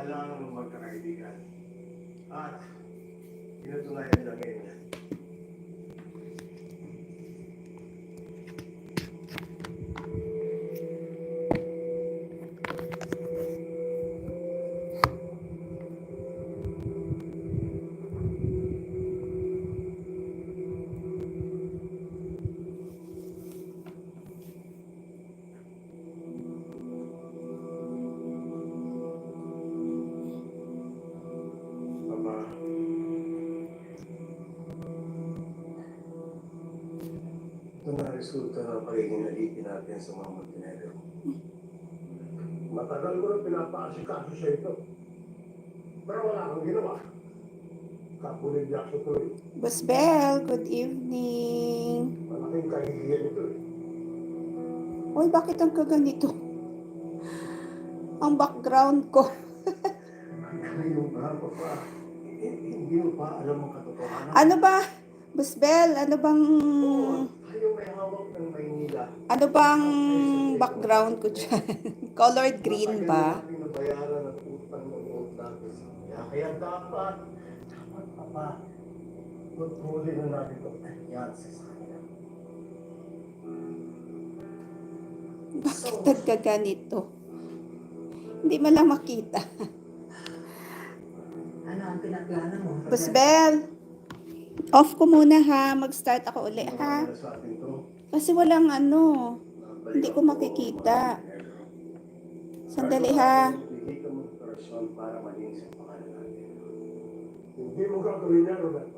lang ng magkakaibigan. At pinatunayan lang ngayon. Aba, ito na resulta ng pagiging nalipin natin sa mga Montenegro. Matagal ko na pinapaasikaso sa ito. Pero wala kang ginawa. Kapuligyak sa tuloy. Boss Bell, good evening. Malaking kahihiyan ito eh. Uy, bakit ang kaganito? Ang background ko. Ngayon ba, papa? Hindi mo pa alam ang katotohanan. Ano ba? Boss Bell, ano bang... Tayo may hawak ng Maynila. Ano bang background ko dyan? Colored green ba? Matagal na pinabayaran ang utang ng old natin. Kaya dapat, papa, kontrolin na natin ito. Yan, sa kanila. Bakit nagkaganito? Hindi mo lang makita. Ano ang pinaplano mo? Boss Bell, off ko muna ha. Mag-start ako uli ha. Sa atin to, Kasi walang ano. Hindi ko makikita. Sandali ha. bigay ka mo ng person para malinis ang pangalan natin. Hindi mo gagawin yan, Robert.